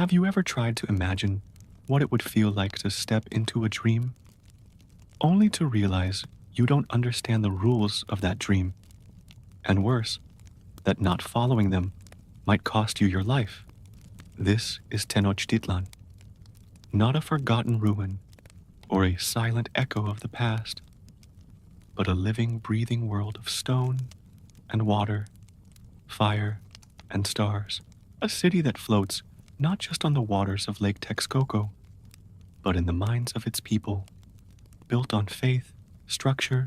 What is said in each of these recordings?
Have you ever tried to imagine what it would feel like to step into a dream, only to realize you don't understand the rules of that dream, and worse, that not following them might cost you your life? This is Tenochtitlan, not a forgotten ruin or a silent echo of the past, but a living, breathing world of stone and water, fire and stars. A city that floats not just on the waters of Lake Texcoco, but in the minds of its people, built on faith, structure,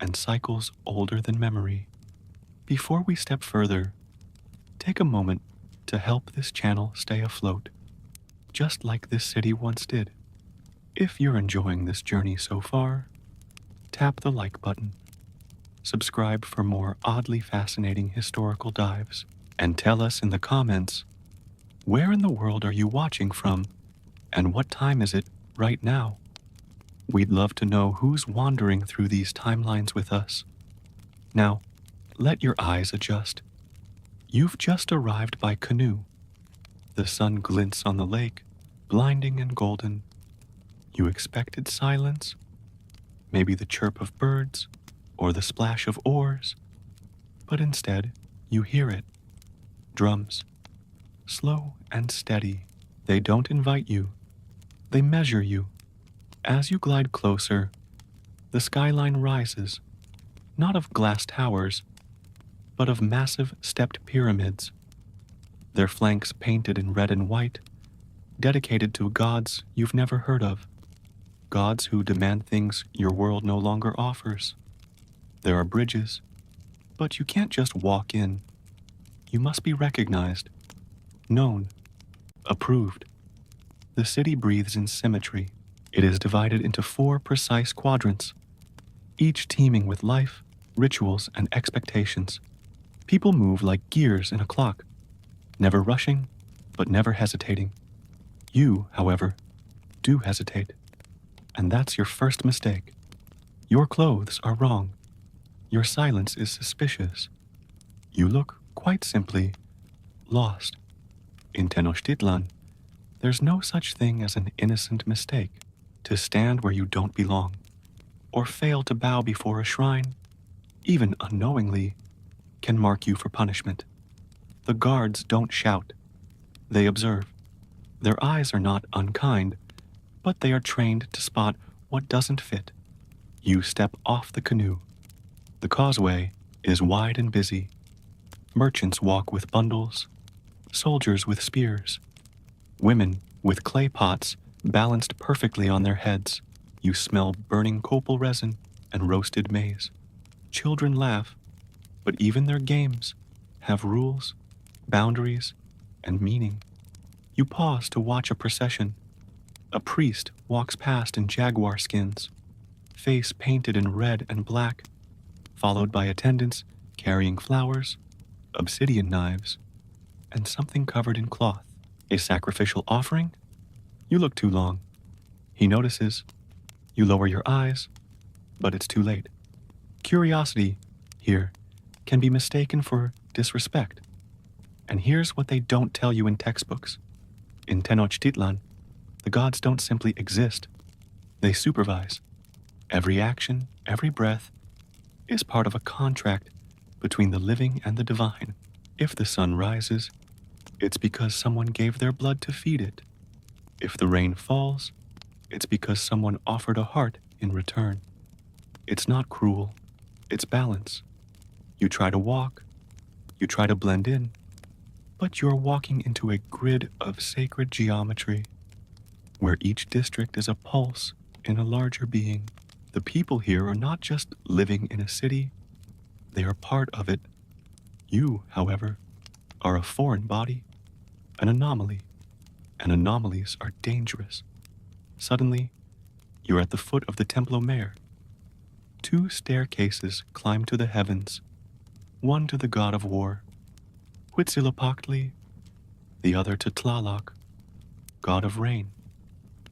and cycles older than memory. Before we step further, take a moment to help this channel stay afloat, just like this city once did. If you're enjoying this journey so far, tap the like button, subscribe for more oddly fascinating historical dives, and tell us in the comments, where in the world are you watching from, and what time is it right now? We'd love to know who's wandering through these timelines with us. Now, let your eyes adjust. You've just arrived by canoe. The sun glints on the lake, blinding and golden. You expected silence, maybe the chirp of birds, or the splash of oars, but instead, you hear it. Drums, slow and steady. They don't invite you, they measure you. As you glide closer, the skyline rises, not of glass towers, but of massive stepped pyramids, their flanks painted in red and white, dedicated to gods you've never heard of, gods who demand things your world no longer offers. There are bridges, but you can't just walk in. You must be recognized, known, approved. The city breathes in symmetry. It is divided into 4 precise quadrants, each teeming with life, rituals, and expectations. People move like gears in a clock, never rushing, but never hesitating. You, however, do hesitate, and that's your first mistake. Your clothes are wrong. Your silence is suspicious. You look, quite simply, lost. In Tenochtitlan, there's no such thing as an innocent mistake. To stand where you don't belong, or fail to bow before a shrine, even unknowingly, can mark you for punishment. The guards don't shout. They observe. Their eyes are not unkind, but they are trained to spot what doesn't fit. You step off the canoe. The causeway is wide and busy. Merchants walk with bundles, soldiers with spears, women with clay pots balanced perfectly on their heads. You smell burning copal resin and roasted maize. Children laugh, but even their games have rules, boundaries, and meaning. You pause to watch a procession. A priest walks past in jaguar skins, face painted in red and black, followed by attendants carrying flowers, obsidian knives, and something covered in cloth. A sacrificial offering? You look too long. He notices. You lower your eyes, but it's too late. Curiosity, here, can be mistaken for disrespect. And here's what they don't tell you in textbooks. In Tenochtitlan, the gods don't simply exist. They supervise. Every action, every breath, is part of a contract between the living and the divine. If the sun rises, it's because someone gave their blood to feed it. If the rain falls, it's because someone offered a heart in return. It's not cruel, it's balance. You try to walk, you try to blend in, but you're walking into a grid of sacred geometry, where each district is a pulse in a larger being. The people here are not just living in a city, they are part of it. You, however, are a foreign body, an anomaly, and anomalies are dangerous. Suddenly, you're at the foot of the Templo Mayor. 2 staircases climb to the heavens, one to the god of war, Huitzilopochtli, the other to Tlaloc, god of rain.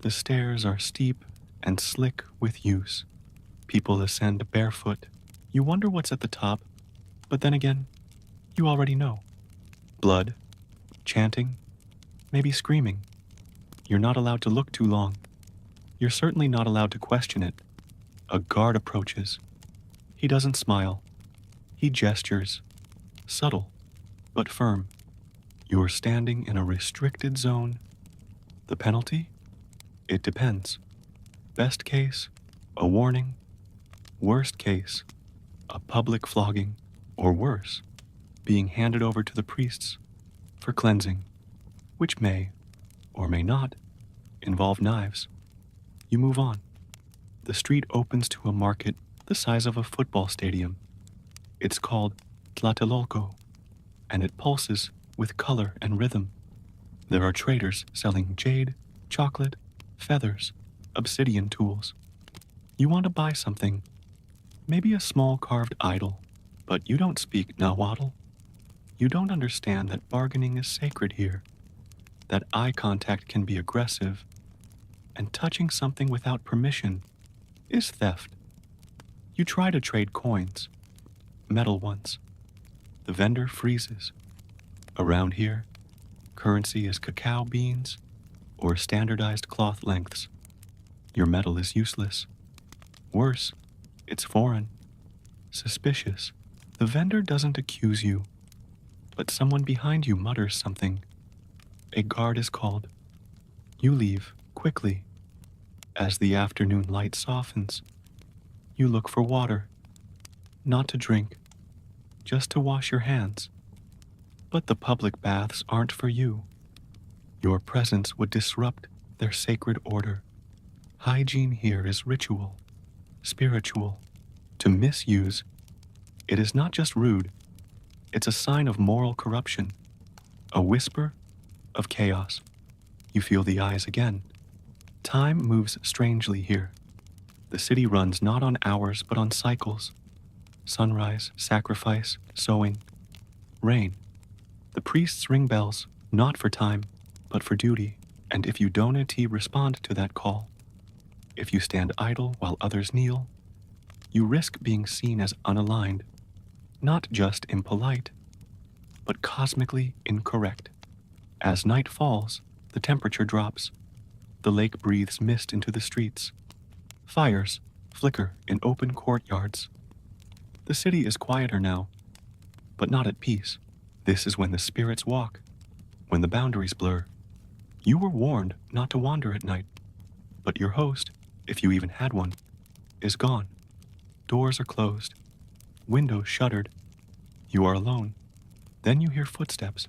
The stairs are steep and slick with use. People ascend barefoot. You wonder what's at the top, but then again, you already know. Blood, chanting, maybe screaming. You're not allowed to look too long. You're certainly not allowed to question it. A guard approaches. He doesn't smile. He gestures, subtle, but firm. You're standing in a restricted zone. The penalty? It depends. Best case, a warning. Worst case, a public flogging, or worse, being handed over to the priests for cleansing, which may, or may not, involve knives. You move on. The street opens to a market the size of a football stadium. It's called Tlatelolco, and it pulses with color and rhythm. There are traders selling jade, chocolate, feathers, obsidian tools. You want to buy something, maybe a small carved idol, but you don't speak Nahuatl. You don't understand that bargaining is sacred here, that eye contact can be aggressive, and touching something without permission is theft. You try to trade coins, metal ones. The vendor freezes. Around here, currency is cacao beans or standardized cloth lengths. Your metal is useless. Worse, it's foreign, suspicious. The vendor doesn't accuse you, but someone behind you mutters something. A guard is called. You leave quickly. As the afternoon light softens, you look for water, not to drink, just to wash your hands. But the public baths aren't for you. Your presence would disrupt their sacred order. Hygiene here is ritual, spiritual. To misuse, it is not just rude, it's a sign of moral corruption, a whisper of chaos. You feel the eyes again. Time moves strangely here. The city runs not on hours but on cycles. Sunrise, sacrifice, sowing, rain. The priests ring bells, not for time, but for duty, and if you don't respond to that call, if you stand idle while others kneel, you risk being seen as unaligned, not just impolite, but cosmically incorrect. As night falls, the temperature drops. The lake breathes mist into the streets. Fires flicker in open courtyards. The city is quieter now, but not at peace. This is when the spirits walk, when the boundaries blur. You were warned not to wander at night, but your host, if you even had one, is gone. Doors are closed, windows shuttered. You are alone. Then you hear footsteps,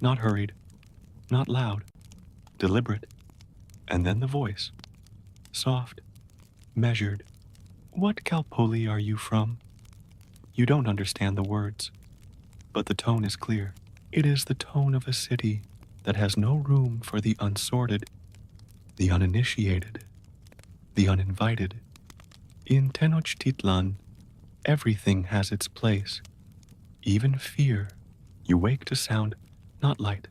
not hurried, not loud, deliberate, and then the voice, soft, measured. What Calpoli are you from? You don't understand the words, but the tone is clear. It is the tone of a city that has no room for the unsorted, the uninitiated, the uninvited. In Tenochtitlan, everything has its place, even fear. You wake to sound, not light,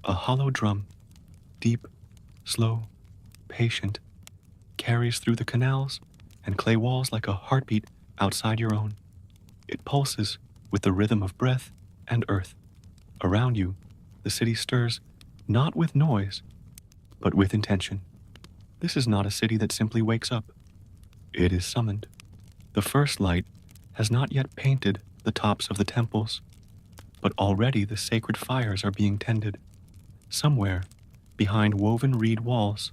a hollow drum, deep, slow, patient, carries through the canals and clay walls like a heartbeat outside your own. It pulses with the rhythm of breath and earth. Around you, the city stirs, not with noise, but with intention. This is not a city that simply wakes up. It is summoned. The first light has not yet painted the tops of the temples, but already the sacred fires are being tended. Somewhere, behind woven reed walls,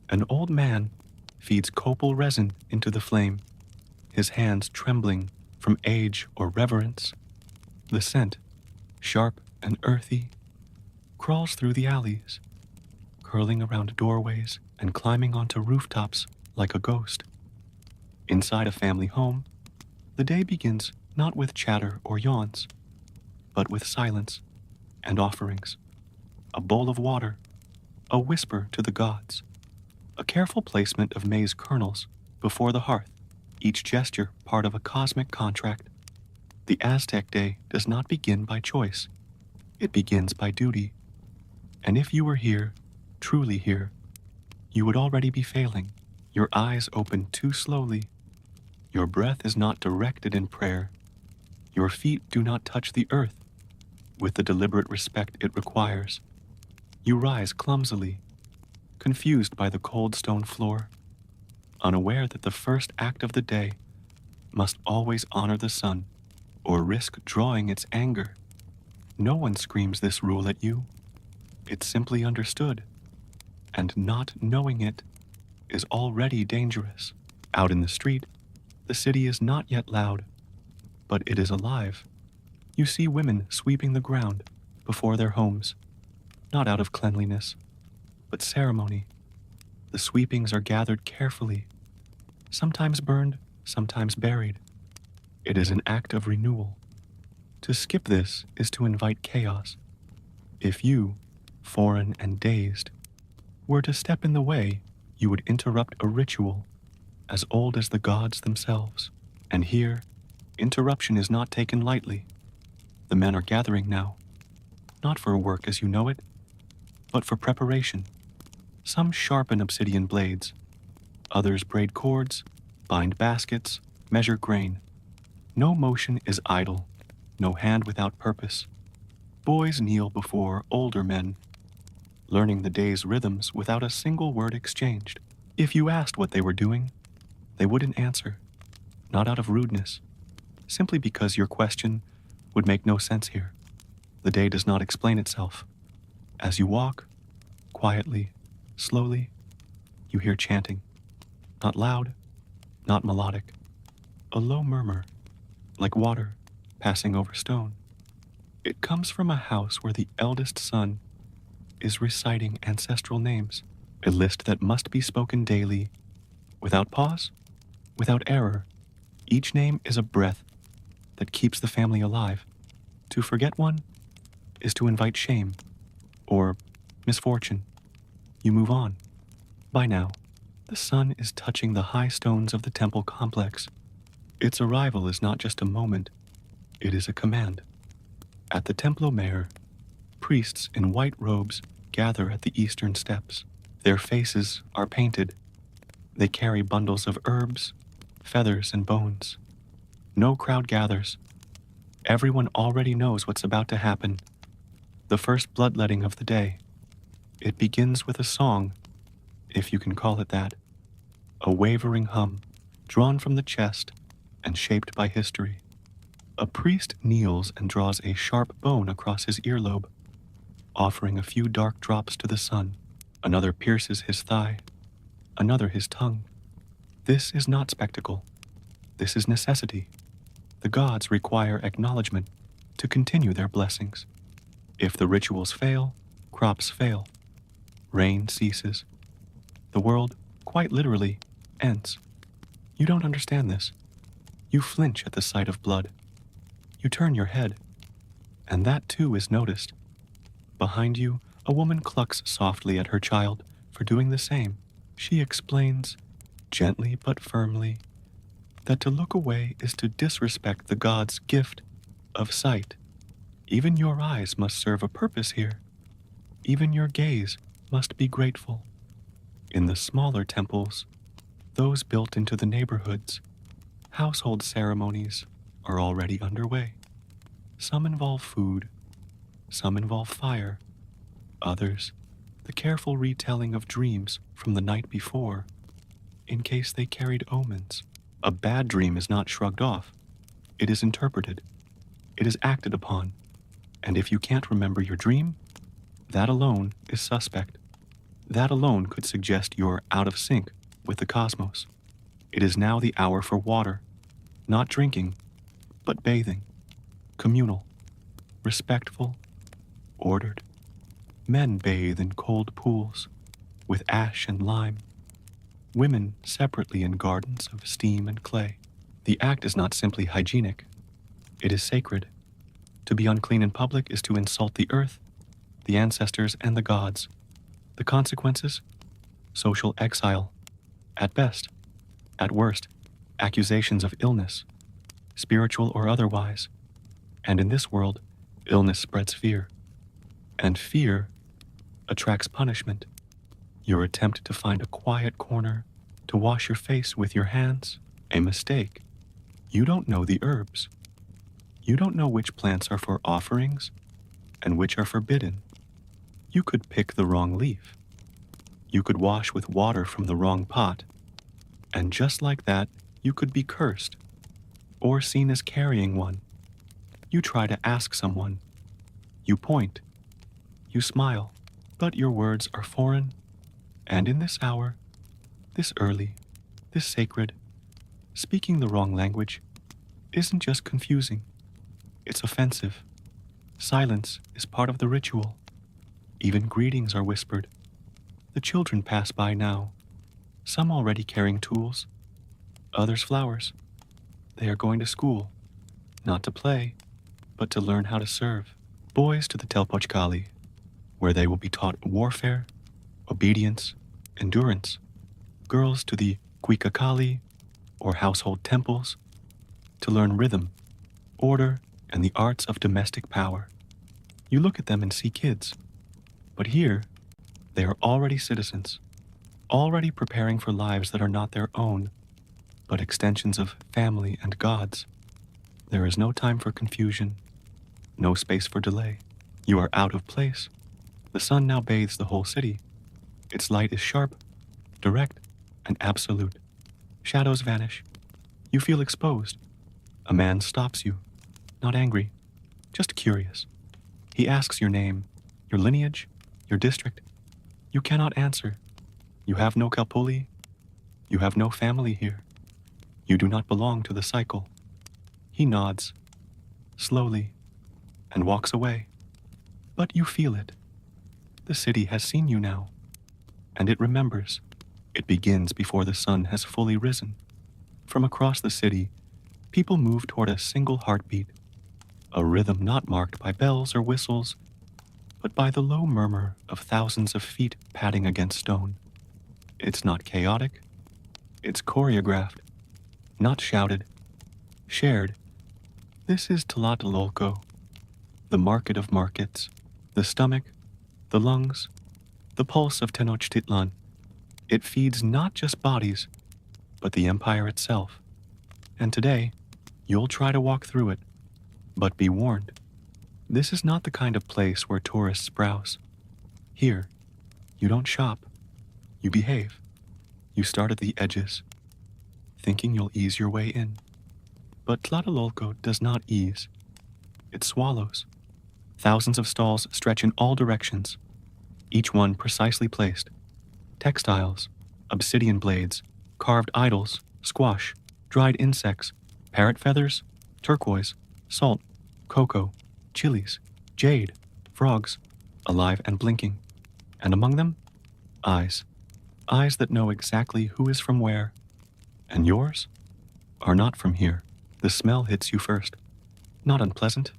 an old man feeds copal resin into the flame, his hands trembling from age or reverence. The scent, sharp and earthy, crawls through the alleys, curling around doorways and climbing onto rooftops like a ghost. Inside a family home, the day begins not with chatter or yawns, but with silence and offerings. A bowl of water, a whisper to the gods, a careful placement of maize kernels before the hearth, each gesture part of a cosmic contract. The Aztec day does not begin by choice. It begins by duty. And if you were here, truly here, you would already be failing. Your eyes open too slowly. Your breath is not directed in prayer. Your feet do not touch the earth with the deliberate respect it requires. You rise clumsily, confused by the cold stone floor, unaware that the first act of the day must always honor the sun or risk drawing its anger. No one screams this rule at you. It's simply understood, and not knowing it is already dangerous. Out in the street, the city is not yet loud, but it is alive. You see women sweeping the ground before their homes, not out of cleanliness, but ceremony. The sweepings are gathered carefully, sometimes burned, sometimes buried. It is an act of renewal. To skip this is to invite chaos. If you, foreign and dazed, were to step in the way, you would interrupt a ritual as old as the gods themselves. And here, interruption is not taken lightly. The men are gathering now, not for work as you know it, but for preparation. Some sharpen obsidian blades, others braid cords, bind baskets, measure grain. No motion is idle, no hand without purpose. Boys kneel before older men, learning the day's rhythms without a single word exchanged. If you asked what they were doing, they wouldn't answer, not out of rudeness, simply because your question would make no sense here. The day does not explain itself. As you walk, quietly, slowly, you hear chanting, not loud, not melodic, a low murmur, like water passing over stone. It comes from a house where the eldest son is reciting ancestral names, a list that must be spoken daily, without pause, without error. Each name is a breath that keeps the family alive. To forget one is to invite shame or misfortune. You move on. By now, the sun is touching the high stones of the temple complex. Its arrival is not just a moment, it is a command. At the Templo Mayor, priests in white robes gather at the eastern steps. Their faces are painted. They carry bundles of herbs, feathers, and bones. No crowd gathers. Everyone already knows what's about to happen. The first bloodletting of the day. It begins with a song, if you can call it that. A wavering hum, drawn from the chest and shaped by history. A priest kneels and draws a sharp bone across his earlobe, offering a few dark drops to the sun. Another pierces his thigh, another his tongue. This is not spectacle. This is necessity. The gods require acknowledgement to continue their blessings. If the rituals fail, crops fail. Rain ceases. The world, quite literally, ends. You don't understand this. You flinch at the sight of blood. You turn your head, and that too is noticed. Behind you, a woman clucks softly at her child for doing the same. She explains, gently but firmly, that to look away is to disrespect the god's gift of sight. Even your eyes must serve a purpose here. Even your gaze must be grateful. In the smaller temples, those built into the neighborhoods, household ceremonies are already underway. Some involve food, some involve fire, others, the careful retelling of dreams from the night before, in case they carried omens. A bad dream is not shrugged off. It is interpreted. It is acted upon. And if you can't remember your dream, that alone is suspect. That alone could suggest you're out of sync with the cosmos. It is now the hour for water, not drinking, but bathing, communal, respectful, ordered. Men bathe in cold pools with ash and lime. Women separately in gardens of steam and clay. The act is not simply hygienic. It is sacred. To be unclean in public is to insult the earth, the ancestors, and the gods. The consequences? Social exile. At best. At worst, accusations of illness, spiritual or otherwise. And in this world, illness spreads fear. And fear attracts punishment. Your attempt to find a quiet corner to wash your face with your hands, a mistake. You don't know the herbs. You don't know which plants are for offerings and which are forbidden. You could pick the wrong leaf. You could wash with water from the wrong pot. And just like that, you could be cursed or seen as carrying one. You try to ask someone. You point. You smile. But your words are foreign. And in this hour, this early, this sacred, speaking the wrong language isn't just confusing. It's offensive. Silence is part of the ritual. Even greetings are whispered. The children pass by now, some already carrying tools, others flowers. They are going to school, not to play, but to learn how to serve. Boys to the Tenochtitlan, where they will be taught warfare, obedience, endurance. Girls to the Quiquacali, or household temples, to learn rhythm, order, and the arts of domestic power. You look at them and see kids, but here, they are already citizens, already preparing for lives that are not their own, but extensions of family and gods. There is no time for confusion, no space for delay. You are out of place. The sun now bathes the whole city. Its light is sharp, direct, and absolute. Shadows vanish. You feel exposed. A man stops you, not angry, just curious. He asks your name, your lineage, your district. You cannot answer. You have no Kalpuli. You have no family here. You do not belong to the cycle. He nods, slowly, and walks away. But you feel it. The city has seen you now, and it remembers. It begins before the sun has fully risen. From across the city, people move toward a single heartbeat, a rhythm not marked by bells or whistles, but by the low murmur of thousands of feet padding against stone. It's not chaotic. It's choreographed, not shouted, shared. This is Tlatelolco, the market of markets, the stomach, the lungs, the pulse of Tenochtitlan. It feeds not just bodies, but the empire itself. And today, you'll try to walk through it, but be warned. This is not the kind of place where tourists browse. Here, you don't shop, you behave. You start at the edges, thinking you'll ease your way in. But Tlatelolco does not ease. It swallows. Thousands of stalls stretch in all directions, each one precisely placed. Textiles, obsidian blades, carved idols, squash, dried insects, parrot feathers, turquoise, salt, cocoa, chilies, jade, frogs, alive and blinking. And among them, eyes. Eyes that know exactly who is from where. And yours are not from here. The smell hits you first. Not unpleasant,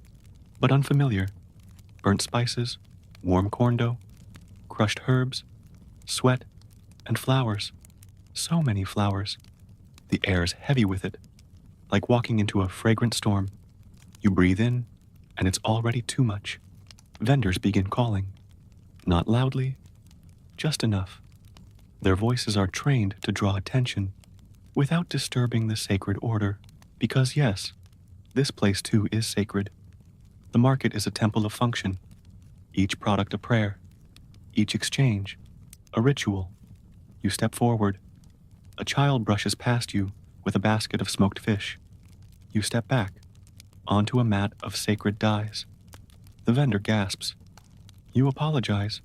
but unfamiliar. Burnt spices, warm corn dough, crushed herbs, sweat, and flowers. So many flowers. The air is heavy with it, like walking into a fragrant storm. You breathe in, and it's already too much. Vendors begin calling. Not loudly, just enough. Their voices are trained to draw attention without disturbing the sacred order. Because yes, this place too is sacred. The market is a temple of function. Each product a prayer. Each exchange a ritual. You step forward. A child brushes past you with a basket of smoked fish. You step back, onto a mat of sacred dyes. The vendor gasps. You apologize,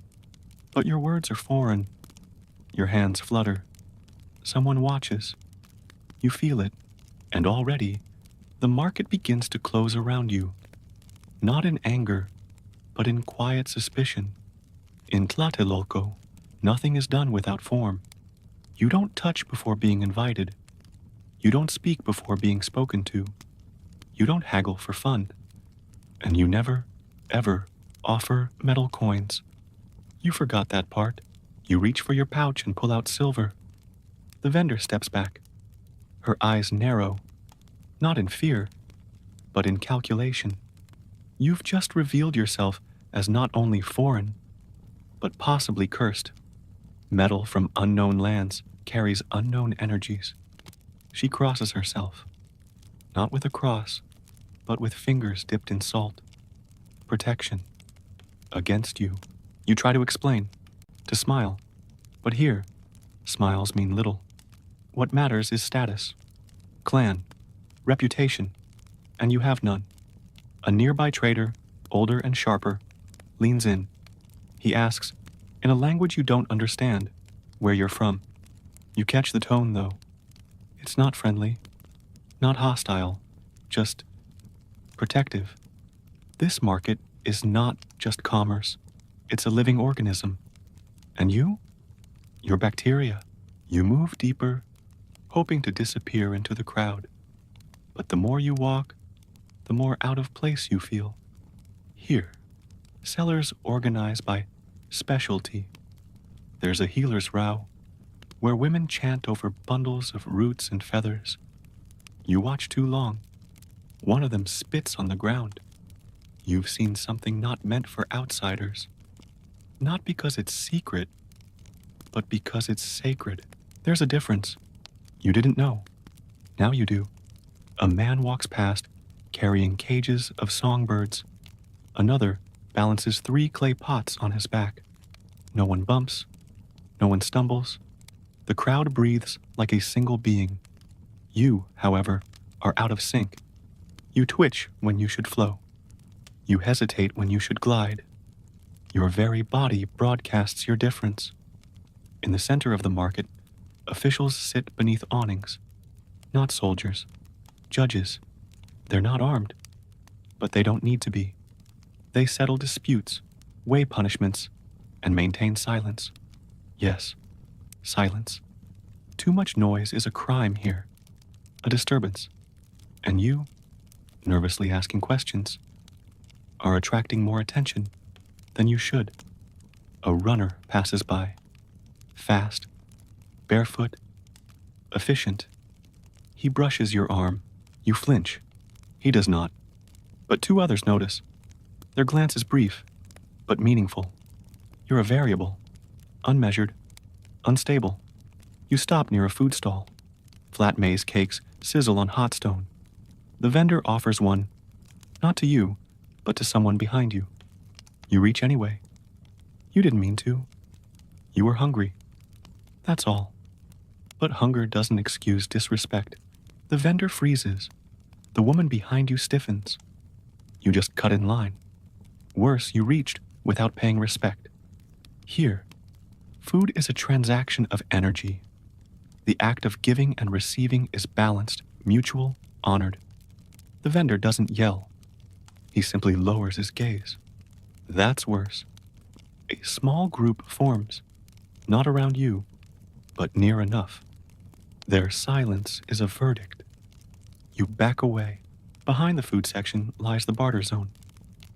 but your words are foreign. Your hands flutter. Someone watches. You feel it, and already, the market begins to close around you. Not in anger, but in quiet suspicion. In Tlatelolco, nothing is done without form. You don't touch before being invited. You don't speak before being spoken to. You don't haggle for fun. And you never, ever offer metal coins. You forgot that part. You reach for your pouch and pull out silver. The vendor steps back. Her eyes narrow, not in fear, but in calculation. You've just revealed yourself as not only foreign, but possibly cursed. Metal from unknown lands carries unknown energies. She crosses herself, not with a cross, but with fingers dipped in salt. Protection. Against you. You try to explain, to smile, but here, smiles mean little. What matters is status, clan, reputation, and you have none. A nearby trader, older and sharper, leans in. He asks, in a language you don't understand, where you're from. You catch the tone, though. It's not friendly, not hostile, just protective. This market is not just commerce. It's a living organism. And you? You're bacteria. You move deeper, hoping to disappear into the crowd. But the more you walk, the more out of place you feel. Here, sellers organize by specialty. There's a healer's row, where women chant over bundles of roots and feathers. You watch too long. One of them spits on the ground. You've seen something not meant for outsiders. Not because it's secret, but because it's sacred. There's a difference. You didn't know. Now you do. A man walks past, carrying cages of songbirds. Another balances 3 clay pots on his back. No one bumps. No one stumbles. The crowd breathes like a single being. You, however, are out of sync. You twitch when you should flow. You hesitate when you should glide. Your very body broadcasts your difference. In the center of the market, officials sit beneath awnings. Not soldiers. Judges. They're not armed. But they don't need to be. They settle disputes, weigh punishments, and maintain silence. Yes, silence. Too much noise is a crime here. A disturbance. And you, nervously asking questions, are attracting more attention than you should. A runner passes by. Fast, barefoot, efficient. He brushes your arm. You flinch. He does not. But 2 others notice. Their glance is brief, but meaningful. You're a variable, unmeasured, unstable. You stop near a food stall. Flat maize cakes sizzle on hot stone. The vendor offers one, not to you, but to someone behind you. You reach anyway. You didn't mean to. You were hungry. That's all. But hunger doesn't excuse disrespect. The vendor freezes. The woman behind you stiffens. You just cut in line. Worse, you reached without paying respect. Here, food is a transaction of energy. The act of giving and receiving is balanced, mutual, honored. The vendor doesn't yell. He simply lowers his gaze. That's worse. A small group forms, not around you, but near enough. Their silence is a verdict. You back away. Behind the food section lies the barter zone.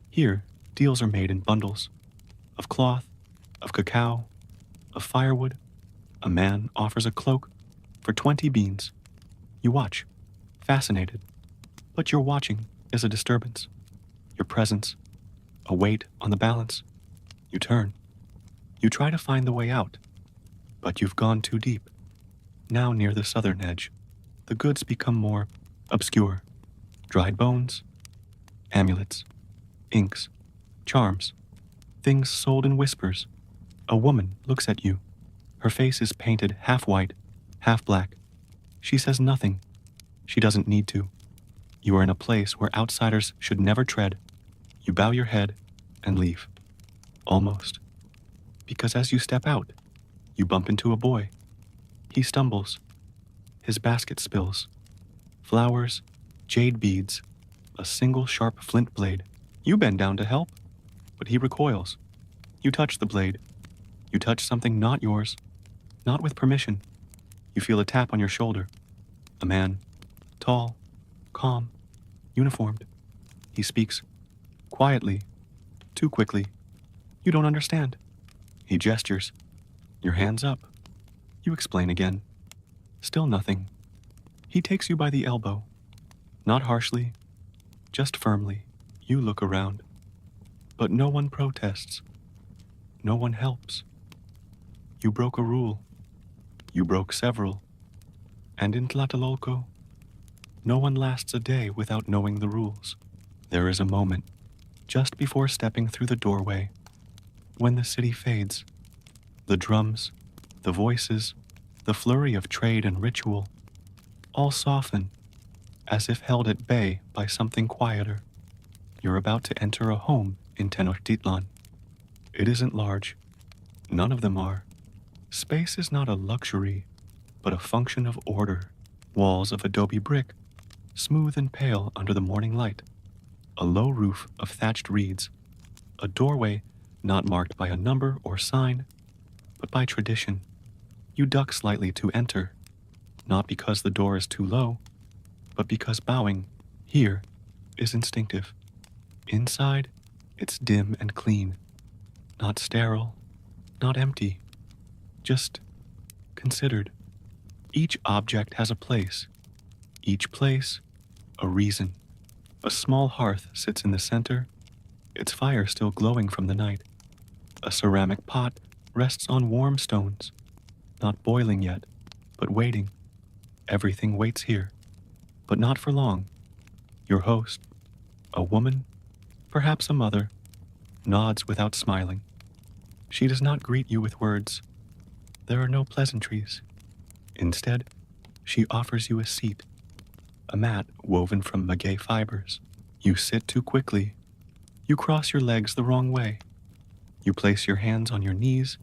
Here, deals are made in bundles. Of cloth, of cacao, of firewood. A man offers a cloak for 20 beans. You watch, fascinated. But your watching is a disturbance. Your presence, a weight on the balance. You turn. You try to find the way out, but you've gone too deep. Now near the southern edge, the goods become more obscure. Dried bones, amulets, inks, charms, things sold in whispers. A woman looks at you. Her face is painted half white, half black. She says nothing. She doesn't need to. You are in a place where outsiders should never tread. You bow your head and leave. Almost. Because as you step out, you bump into a boy. He stumbles. His basket spills. Flowers, jade beads, a single sharp flint blade. You bend down to help, but he recoils. You touch the blade. You touch something not yours, not with permission. You feel a tap on your shoulder. A man, tall, calm, uniformed. He speaks, quietly, too quickly. You don't understand. He gestures. Your hands up. You explain again. Still nothing. He takes you by the elbow. Not harshly, just firmly. You look around. But no one protests. No one helps. You broke a rule. You broke several. And in Tlatelolco, no one lasts a day without knowing the rules. There is a moment, just before stepping through the doorway, When the city fades, the drums, the voices, the flurry of trade and ritual all soften as if held at bay by something quieter. You're about to enter a home in Tenochtitlan. It isn't large. None of them are. Space is not a luxury, but a function of order. Walls of adobe brick, smooth and pale under the morning light. A low roof of thatched reeds. A doorway not marked by a number or sign, but by tradition. You duck slightly to enter, not because the door is too low, but because bowing here is instinctive. Inside, it's dim and clean, not sterile, not empty, just considered. Each object has a place, each place a reason. A small hearth sits in the center, its fire still glowing from the night. A ceramic pot rests on warm stones, not boiling yet, but waiting. Everything waits here, but not for long. Your host, a woman, perhaps a mother, nods without smiling. She does not greet you with words. There are no pleasantries. Instead, she offers you a seat, a mat woven from maguey fibers. You sit too quickly. You cross your legs the wrong way. You place your hands on your knees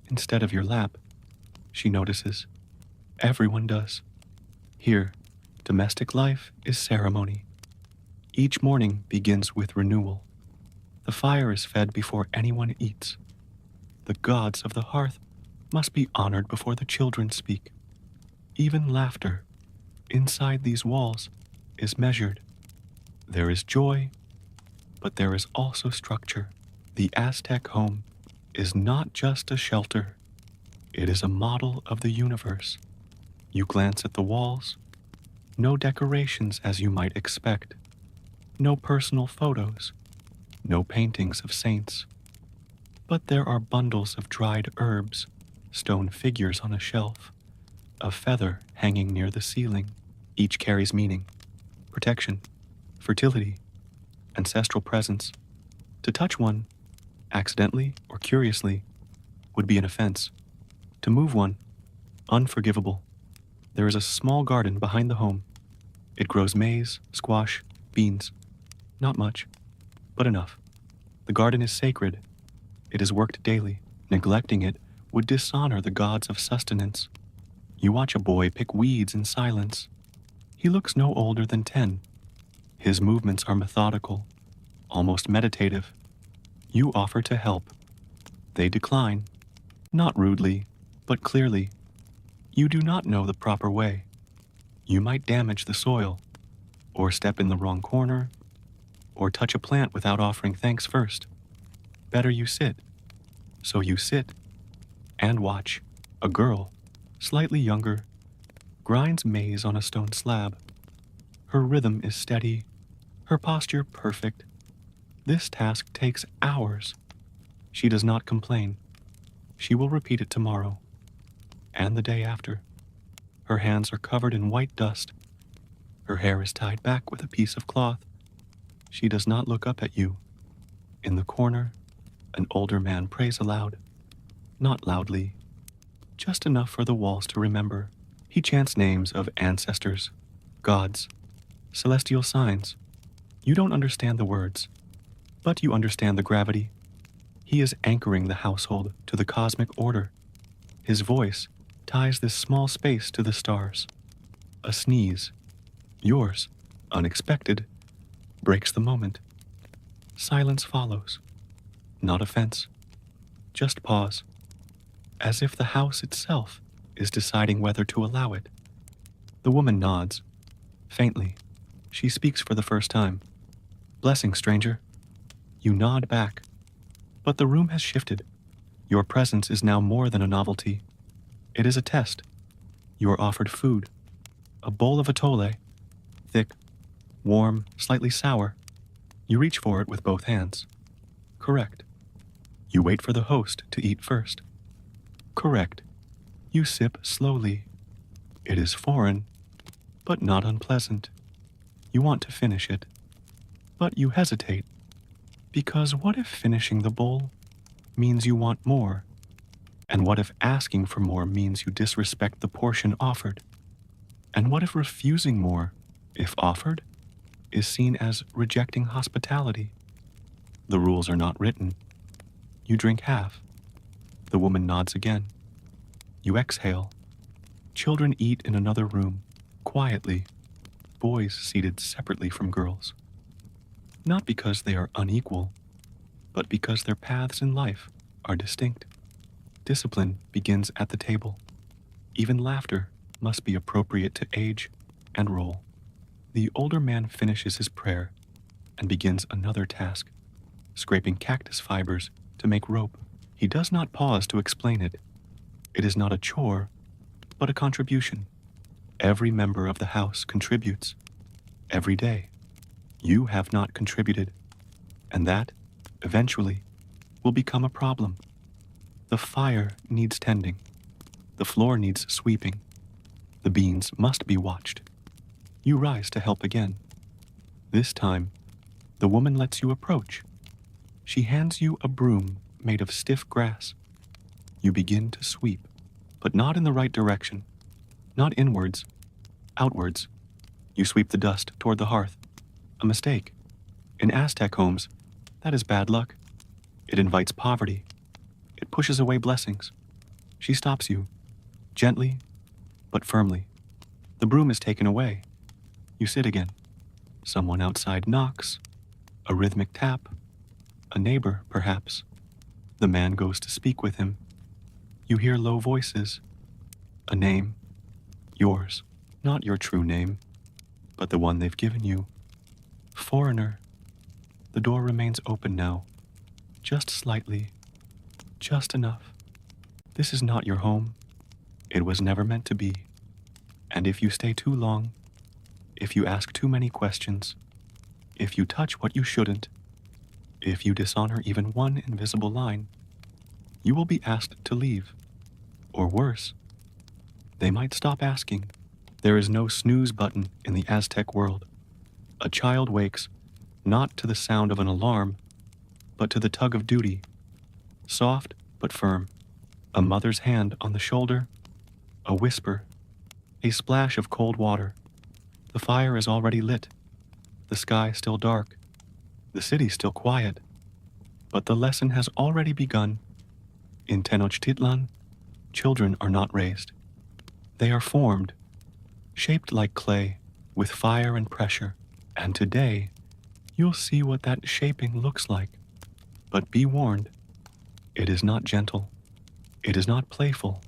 instead of your lap. She notices. Everyone does. Here, domestic life is ceremony. Each morning begins with renewal. The fire is fed before anyone eats. The gods of the hearth must be honored before the children speak. Even laughter, inside these walls, is measured. There is joy, but there is also structure. The Aztec home is not just a shelter. It is a model of the universe. You glance at the walls. No decorations as you might expect. No personal photos. No paintings of saints. But there are bundles of dried herbs, stone figures on a shelf, a feather hanging near the ceiling. Each carries meaning, protection, fertility, ancestral presence. To touch one, accidentally or curiously, would be an offense. To move one, unforgivable. There is a small garden behind the home. It grows maize, squash, beans. Not much, but enough. The garden is sacred. It is worked daily. Neglecting it would dishonor the gods of sustenance. You watch a boy pick weeds in silence. He looks no older than 10. His movements are methodical, almost meditative. You offer to help. They decline, not rudely, but clearly. You do not know the proper way. You might damage the soil, or step in the wrong corner, or touch a plant without offering thanks first. Better you sit. So you sit and watch. A girl, slightly younger, grinds maize on a stone slab. Her rhythm is steady, her posture perfect. This task takes hours. She does not complain. She will repeat it tomorrow, and the day after. Her hands are covered in white dust. Her hair is tied back with a piece of cloth. She does not look up at you. In the corner, an older man prays aloud, not loudly, just enough for the walls to remember. He chants names of ancestors, gods, celestial signs. You don't understand the words, but you understand the gravity. He is anchoring the household to the cosmic order. His voice ties this small space to the stars. A sneeze, yours, unexpected, breaks the moment. Silence follows. Not offense, just pause, as if the house itself is deciding whether to allow it. The woman nods, faintly. She speaks for the first time. Blessing, stranger. You nod back. But the room has shifted. Your presence is now more than a novelty. It is a test. You are offered food. A bowl of atole, thick, warm, slightly sour. You reach for it with both hands. Correct. You wait for the host to eat first. Correct. You sip slowly. It is foreign, but not unpleasant. You want to finish it, but you hesitate. Because what if finishing the bowl means you want more? And what if asking for more means you disrespect the portion offered? And what if refusing more, if offered, is seen as rejecting hospitality? The rules are not written. You drink half. The woman nods again. You exhale. Children eat in another room, quietly, boys seated separately from girls. Not because they are unequal, but because their paths in life are distinct. Discipline begins at the table. Even laughter must be appropriate to age and role. The older man finishes his prayer and begins another task, scraping cactus fibers to make rope. He does not pause to explain it. It is not a chore, but a contribution. Every member of the house contributes. Every day. You have not contributed, and that, eventually, will become a problem. The fire needs tending. The floor needs sweeping. The beans must be watched. You rise to help again. This time, the woman lets you approach. She hands you a broom made of stiff grass. You begin to sweep, but not in the right direction. Not inwards, outwards. You sweep the dust toward the hearth. A mistake. In Aztec homes, that is bad luck. It invites poverty. It pushes away blessings. She stops you, gently but firmly. The broom is taken away. You sit again. Someone outside knocks. A rhythmic tap. A neighbor, perhaps. The man goes to speak with him. You hear low voices. A name. Yours. Not your true name, but the one they've given you. Foreigner. The door remains open now. Just slightly. Just enough. This is not your home. It was never meant to be. And if you stay too long, if you ask too many questions, if you touch what you shouldn't, if you dishonor even one invisible line, you will be asked to leave. Or worse, they might stop asking. There is no snooze button in the Aztec world. A child wakes not to the sound of an alarm, but to the tug of duty, soft but firm. A mother's hand on the shoulder, a whisper, a splash of cold water. The fire is already lit, the sky still dark, the city still quiet, but the lesson has already begun. In Tenochtitlan, children are not raised. They are formed, shaped like clay, with fire and pressure, and today, you'll see what that shaping looks like. But be warned, it is not gentle. It is not playful.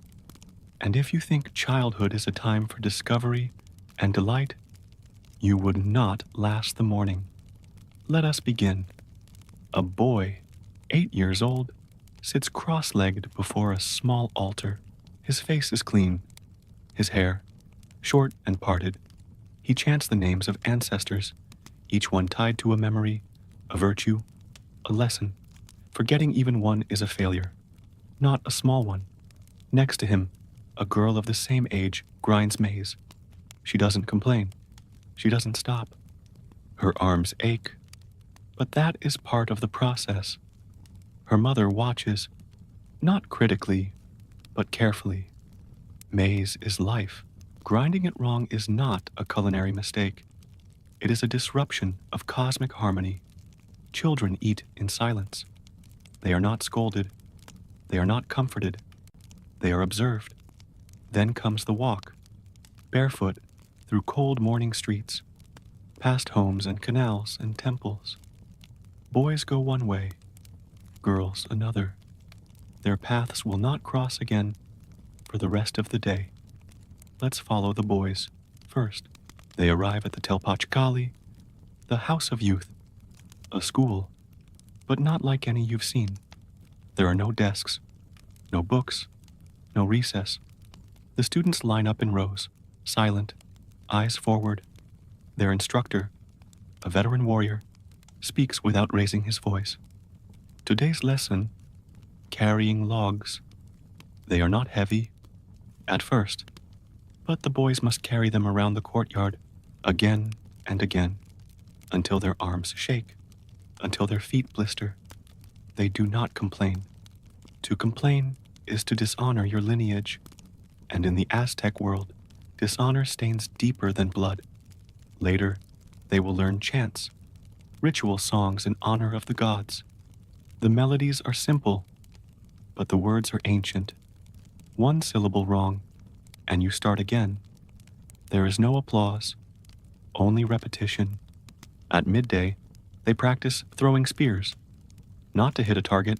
And if you think childhood is a time for discovery and delight, you would not last the morning. Let us begin. A boy, 8 years old, sits cross-legged before a small altar. His face is clean. His hair, short and parted. He chants the names of ancestors, each one tied to a memory, a virtue, a lesson. Forgetting even one is a failure, not a small one. Next to him, a girl of the same age grinds maize. She doesn't complain. She doesn't stop. Her arms ache, but that is part of the process. Her mother watches, not critically, but carefully. Maize is life. Grinding it wrong is not a culinary mistake. It is a disruption of cosmic harmony. Children eat in silence. They are not scolded. They are not comforted. They are observed. Then comes the walk, barefoot through cold morning streets, past homes and canals and temples. Boys go one way, girls another. Their paths will not cross again for the rest of the day. Let's follow the boys first. They arrive at the Tenochtitlan, the house of youth, a school, but not like any you've seen. There are no desks, no books, no recess. The students line up in rows, silent, eyes forward. Their instructor, a veteran warrior, speaks without raising his voice. Today's lesson, carrying logs. They are not heavy, at first, but the boys must carry them around the courtyard again and again, until their arms shake, until their feet blister. They do not complain. To complain is to dishonor your lineage, and in the Aztec world, dishonor stains deeper than blood. Later, they will learn chants, ritual songs in honor of the gods. The melodies are simple, but the words are ancient. One syllable wrong, and you start again. There is no applause, only repetition. At midday, they practice throwing spears, not to hit a target,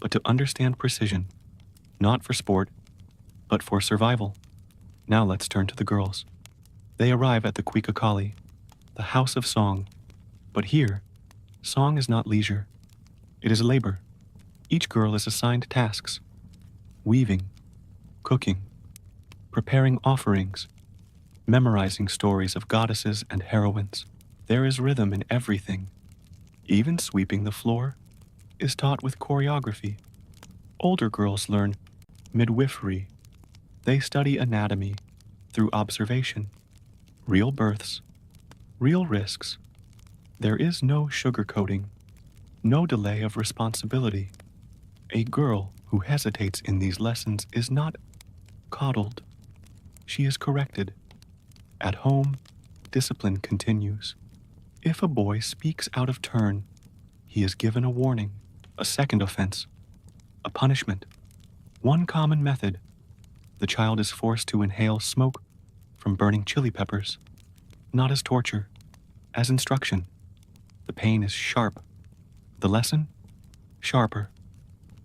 but to understand precision, not for sport, but for survival. Now let's turn to the girls. They arrive at the Cuicacali, the house of song. But here, song is not leisure. It is labor. Each girl is assigned tasks: weaving, cooking, preparing offerings, memorizing stories of goddesses and heroines. There is rhythm in everything. Even sweeping the floor is taught with choreography. Older girls learn midwifery. They study anatomy through observation, real births, real risks. There is no sugarcoating, no delay of responsibility. A girl who hesitates in these lessons is not coddled. She is corrected. At home, discipline continues. If a boy speaks out of turn, he is given a warning, a second offense, a punishment. One common method: the child is forced to inhale smoke from burning chili peppers, not as torture, as instruction. The pain is sharp. The lesson? Sharper.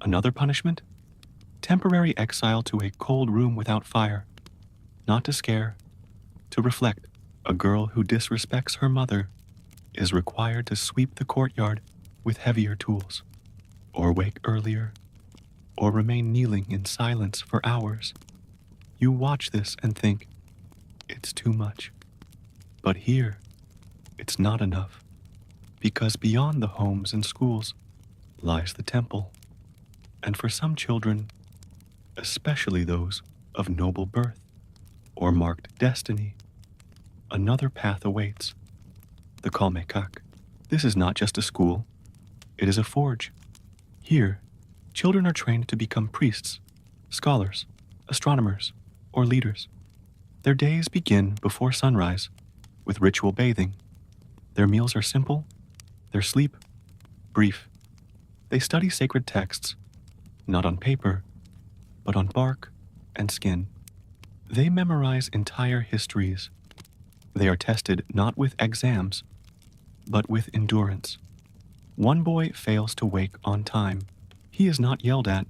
Another punishment? Temporary exile to a cold room without fire. Not to scare, to reflect. A girl who disrespects her mother is required to sweep the courtyard with heavier tools, or wake earlier, or remain kneeling in silence for hours. You watch this and think, it's too much. But here, it's not enough, because beyond the homes and schools lies the temple. And for some children, especially those of noble birth or marked destiny, another path awaits: the Kalmekak. This is not just a school, it is a forge. Here, children are trained to become priests, scholars, astronomers, or leaders. Their days begin before sunrise with ritual bathing. Their meals are simple, their sleep brief. They study sacred texts, not on paper, but on bark and skin. They memorize entire histories. They are tested not with exams, but with endurance. One boy fails to wake on time. He is not yelled at.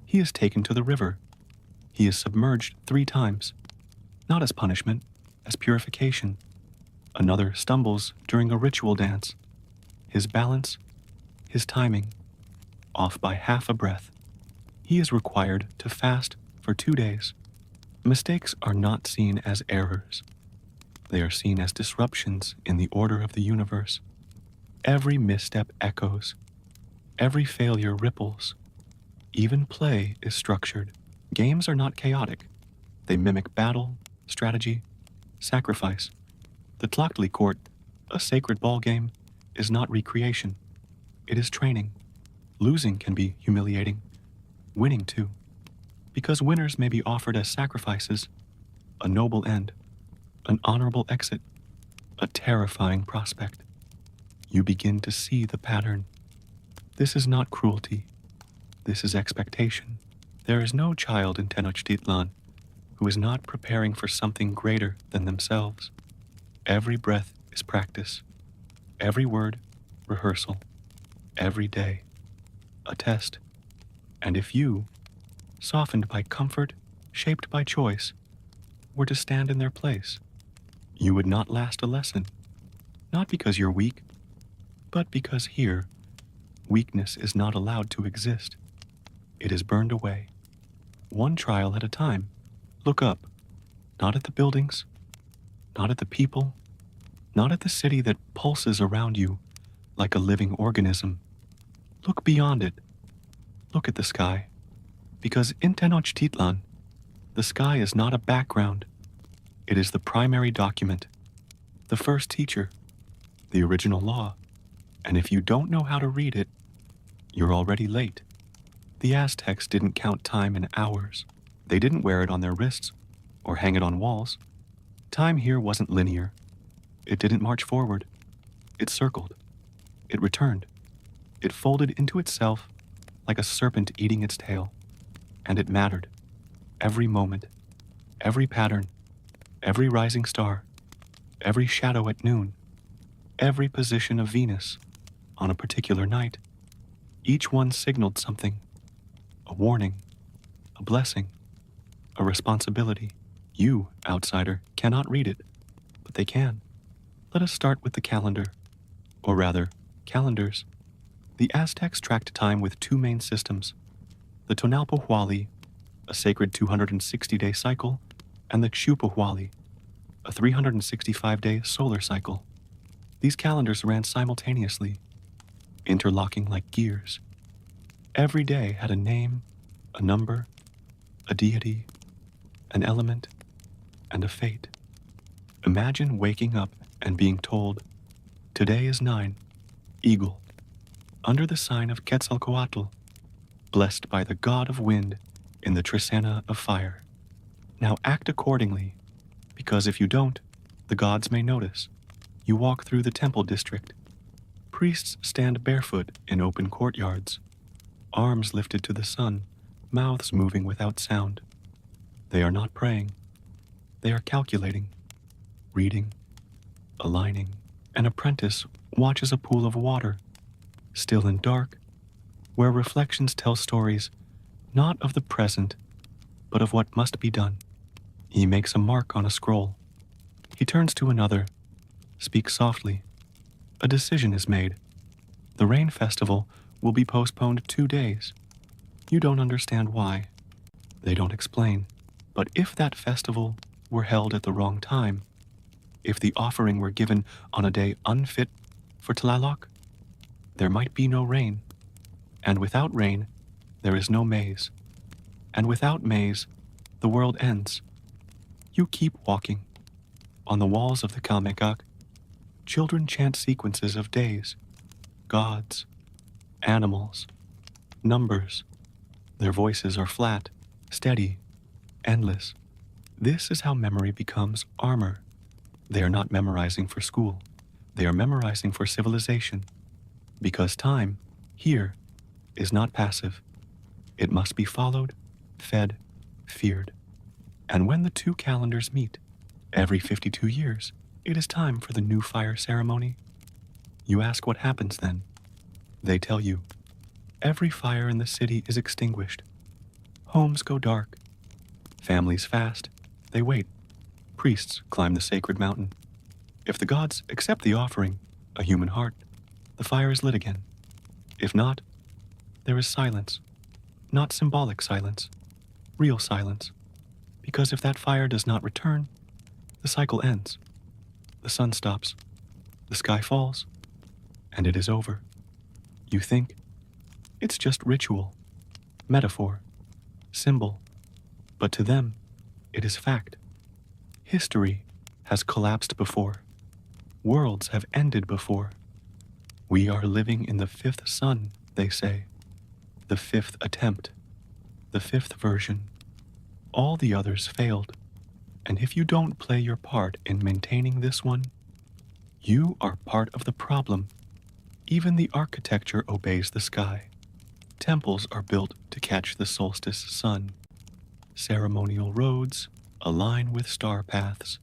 He is taken to the river. He is submerged 3 times, not as punishment, as purification. Another stumbles during a ritual dance. His balance, his timing, off by half a breath. He is required to fast for 2 days. Mistakes are not seen as errors. They are seen as disruptions in the order of the universe. Every misstep echoes. Every failure ripples. Even play is structured. Games are not chaotic. They mimic battle, strategy, sacrifice. The Tlachtli court, a sacred ball game, is not recreation. It is training. Losing can be humiliating. Winning too. Because winners may be offered as sacrifices, a noble end, an honorable exit, a terrifying prospect. You begin to see the pattern. This is not cruelty. This is expectation. There is no child in Tenochtitlan who is not preparing for something greater than themselves. Every breath is practice. Every word, rehearsal. Every day, a test. And if you, softened by comfort, shaped by choice, were to stand in their place, you would not last a lesson. Not because you're weak, but because here, weakness is not allowed to exist. It is burned away, one trial at a time. Look up, not at the buildings, not at the people, not at the city that pulses around you like a living organism. Look beyond it. Look at the sky. Because in Tenochtitlan, the sky is not a background. It is the primary document, the first teacher, the original law. And if you don't know how to read it, you're already late. The Aztecs didn't count time in hours. They didn't wear it on their wrists or hang it on walls. Time here wasn't linear. It didn't march forward. It circled. It returned. It folded into itself like a serpent eating its tail. And it mattered. Every moment, every pattern, every rising star, every shadow at noon, every position of Venus on a particular night. Each one signaled something. A warning, a blessing, a responsibility. You, outsider, cannot read it, but they can. Let us start with the calendar, or rather, calendars. The Aztecs tracked time with two main systems, the Tonalpohualli, a sacred 260-day cycle, and the Xiuhpohualli, a 365-day solar cycle. These calendars ran simultaneously, interlocking like gears. Every day had a name, a number, a deity, an element, and a fate. Imagine waking up and being told, today is 9, Eagle, under the sign of Quetzalcoatl, blessed by the god of wind in the Trisana of fire. Now act accordingly, because if you don't, the gods may notice. You walk through the temple district. Priests stand barefoot in open courtyards, arms lifted to the sun, mouths moving without sound. They are not praying. They are calculating, reading, aligning. An apprentice watches a pool of water, still and dark, where reflections tell stories not of the present, but of what must be done. He makes a mark on a scroll. He turns to another, speaks softly. A decision is made. The rain festival will be postponed 2 days. You don't understand why. They don't explain. But if that festival were held at the wrong time, if the offering were given on a day unfit for Tlaloc, there might be no rain. And without rain, there is no maize. And without maize, the world ends. You keep walking. On the walls of the Kalmekak, children chant sequences of days, gods, animals, numbers. Their voices are flat, steady, endless. This is how memory becomes armor. They are not memorizing for school. They are memorizing for civilization. Because time, here, is not passive. It must be followed, fed, feared. And when the two calendars meet, every 52 years, it is time for the new fire ceremony. You ask what happens then. They tell you, every fire in the city is extinguished. Homes go dark. Families fast. They wait. Priests climb the sacred mountain. If the gods accept the offering, a human heart, the fire is lit again. If not, there is silence. Not symbolic silence, real silence. Because if that fire does not return, the cycle ends. The sun stops. The sky falls. And it is over. You think, it's just ritual, metaphor, symbol. But to them, it is fact. History has collapsed before. Worlds have ended before. We are living in the 5th sun, they say. The 5th attempt. The 5th version. All the others failed. And if you don't play your part in maintaining this one, you are part of the problem. Even the architecture obeys the sky. Temples are built to catch the solstice sun. Ceremonial roads align with star paths.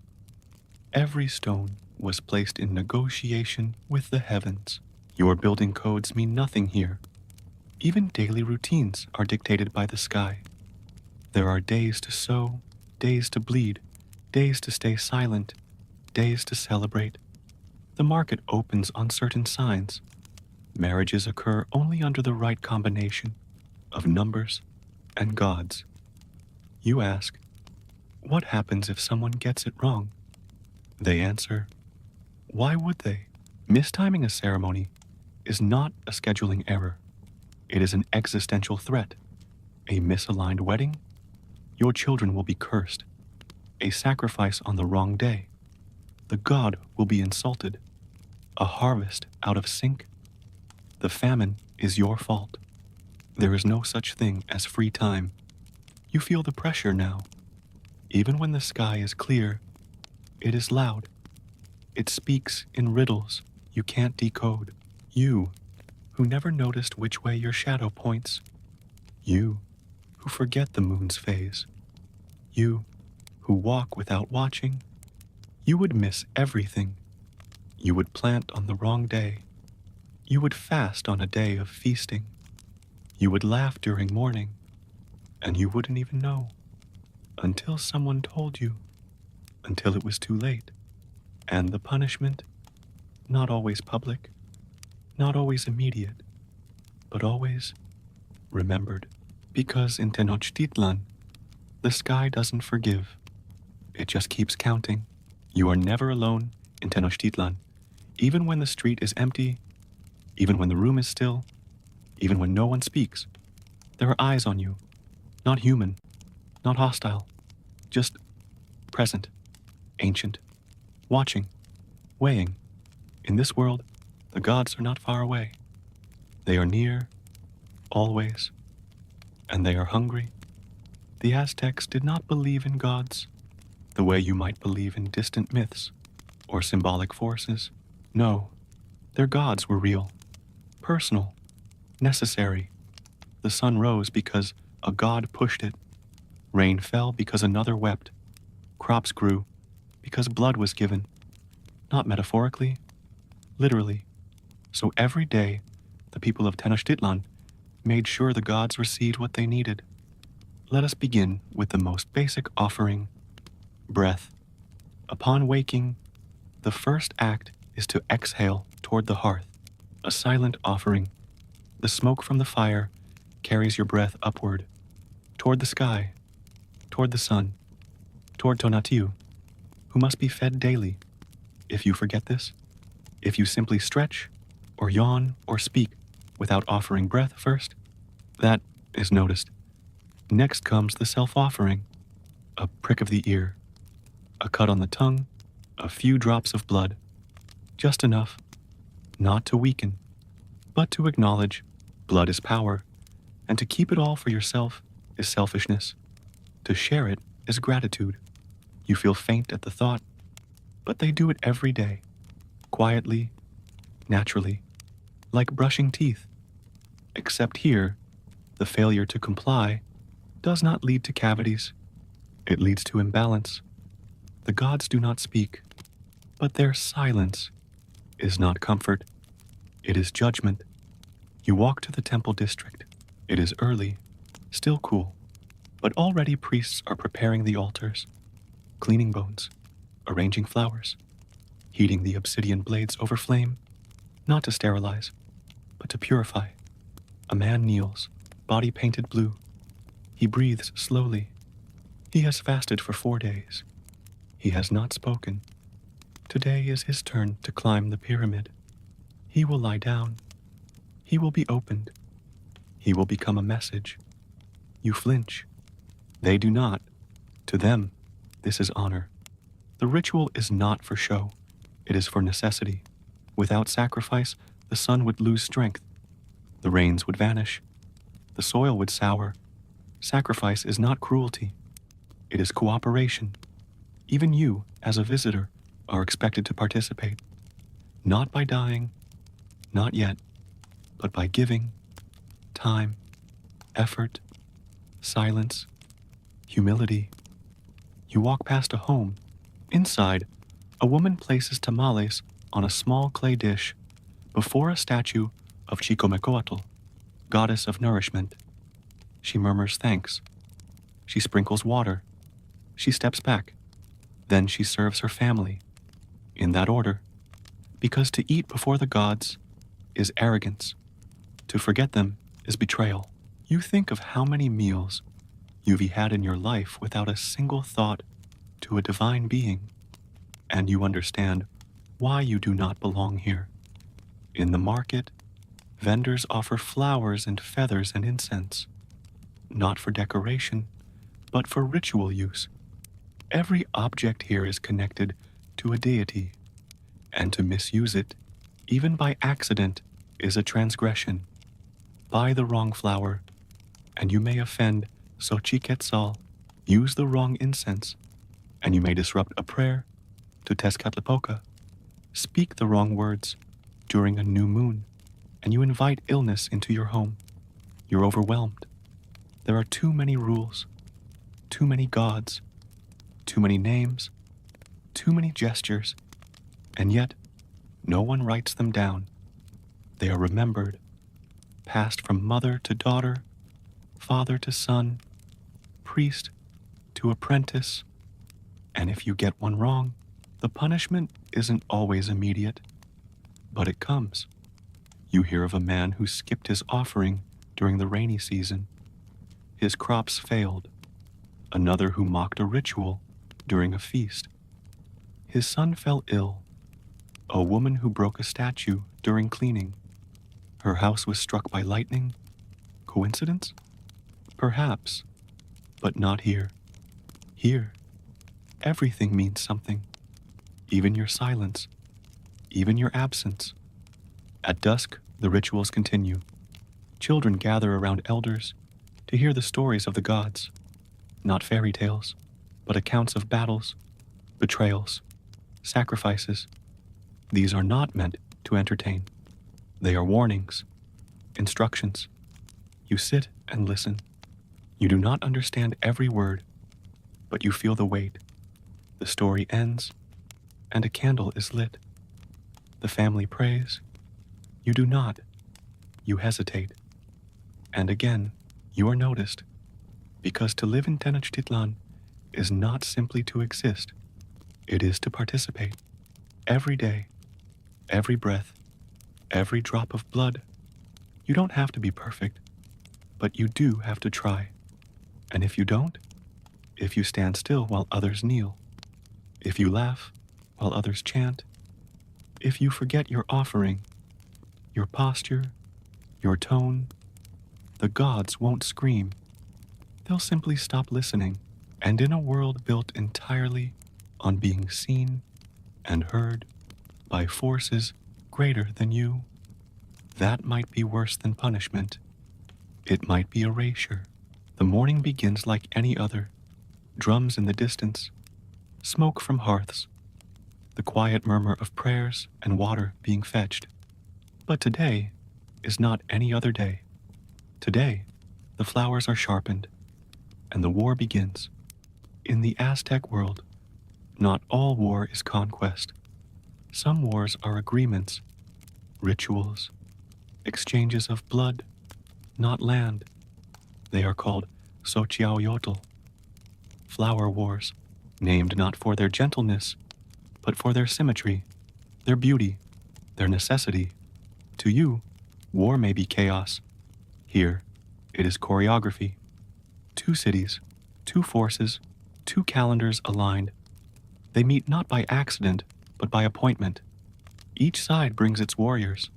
Every stone was placed in negotiation with the heavens. Your building codes mean nothing here. Even daily routines are dictated by the sky. There are days to sow, days to bleed, days to stay silent, days to celebrate. The market opens on certain signs. Marriages occur only under the right combination of numbers and gods. You ask, what happens if someone gets it wrong? They answer, why would they? Mistiming a ceremony is not a scheduling error. It is an existential threat. A misaligned wedding? Your children will be cursed. A sacrifice on the wrong day? The god will be insulted. A harvest out of sync? The famine is your fault. There is no such thing as free time. You feel the pressure now. Even when the sky is clear, it is loud. It speaks in riddles you can't decode. You, who never noticed which way your shadow points. You, who forget the moon's phase. You, who walk without watching. You would miss everything. You would plant on the wrong day. You would fast on a day of feasting. You would laugh during mourning, and you wouldn't even know until someone told you, until it was too late. And the punishment, not always public, not always immediate, but always remembered. Because in Tenochtitlan, the sky doesn't forgive. It just keeps counting. You are never alone in Tenochtitlan, even when the street is empty, even when the room is still, even when no one speaks. There are eyes on you, not human, not hostile, just present, ancient, watching, weighing. In this world, the gods are not far away. They are near, always, and they are hungry. The Aztecs did not believe in gods the way you might believe in distant myths or symbolic forces. No, their gods were real, personal, necessary. The sun rose because a god pushed it. Rain fell because another wept. Crops grew because blood was given, not metaphorically, literally. So every day, the people of Tenochtitlan made sure the gods received what they needed. Let us begin with the most basic offering, breath. Upon waking, the first act is to exhale toward the hearth, a silent offering. The smoke from the fire carries your breath upward, toward the sky, toward the sun, toward Tonatiuh, who must be fed daily. If you forget this, if you simply stretch, or yawn, or speak without offering breath first, that is noticed. Next comes the self-offering, a prick of the ear, a cut on the tongue, a few drops of blood, just enough, not to weaken, but to acknowledge blood is power, and to keep it all for yourself is selfishness. To share it is gratitude. You feel faint at the thought, but they do it every day, quietly, naturally, like brushing teeth. Except here, the failure to comply does not lead to cavities. It leads to imbalance. The gods do not speak, but their silence is not comfort. It is judgment. You walk to the temple district. It is early, still cool, but already priests are preparing the altars, cleaning bones, arranging flowers, heating the obsidian blades over flame, not to sterilize, but to purify. A man kneels, body painted blue. He breathes slowly. He has fasted for 4 days. He has not spoken. Today is his turn to climb the pyramid. He will lie down. He will be opened. He will become a message. You flinch. They do not. To them, this is honor. The ritual is not for show. It is for necessity. Without sacrifice, the sun would lose strength. The rains would vanish. The soil would sour. Sacrifice is not cruelty. It is cooperation. Even you, as a visitor, are expected to participate. Not by dying, not yet, but by giving time, effort, silence, humility. You walk past a home. Inside, a woman places tamales on a small clay dish before a statue of Chicomecoatl, goddess of nourishment. She murmurs thanks. She sprinkles water. She steps back. Then she serves her family. In that order. Because to eat before the gods is arrogance. To forget them is betrayal. You think of how many meals you've had in your life without a single thought to a divine being, and you understand why you do not belong here. In the market, vendors offer flowers and feathers and incense, not for decoration, but for ritual use. Every object here is connected to a deity, and to misuse it, even by accident, is a transgression. buy the wrong flower, and you may offend Xochiquetzal, use the wrong incense, and you may disrupt a prayer to Tezcatlipoca, speak the wrong words during a new moon, and you invite illness into your home. You're overwhelmed. There are too many rules, too many gods, too many names, too many gestures, and yet no one writes them down. They are remembered, passed from mother to daughter, father to son, priest to apprentice, and if you get one wrong, the punishment isn't always immediate, but it comes. You hear of a man who skipped his offering during the rainy season. His crops failed. Another who mocked a ritual during a feast. His son fell ill. A woman who broke a statue during cleaning. Her house was struck by lightning. Coincidence? Perhaps, but not here. Here, everything means something. Even your silence, even your absence. At dusk, the rituals continue. Children gather around elders to hear the stories of the gods, not fairy tales, but accounts of battles, betrayals, sacrifices. These are not meant to entertain. They are warnings, instructions. You sit and listen. You do not understand every word, but you feel the weight. The story ends, and a candle is lit. The family prays. You do not. You hesitate. And again, you are noticed, because to live in Tenochtitlan is not simply to exist. It is to participate. Every day, every breath, every drop of blood. You don't have to be perfect, but you do have to try. And if you don't, if you stand still while others kneel, if you laugh while others chant, if you forget your offering, your posture, your tone, the gods won't scream. They'll simply stop listening. And in a world built entirely on being seen and heard by forces greater than you, that might be worse than punishment. It might be erasure. The morning begins like any other. Drums in the distance, smoke from hearths, the quiet murmur of prayers and water being fetched. But today is not any other day. Today, the flowers are sharpened, and the war begins. In the Aztec world, not all war is conquest. Some wars are agreements, rituals, exchanges of blood, not land. They are called Xochiaoyotl, flower wars, named not for their gentleness, but for their symmetry, their beauty, their necessity. To you, war may be chaos. Here, it is choreography. Two cities, two forces, two calendars aligned. They meet not by accident, but by appointment. Each side brings its warriors,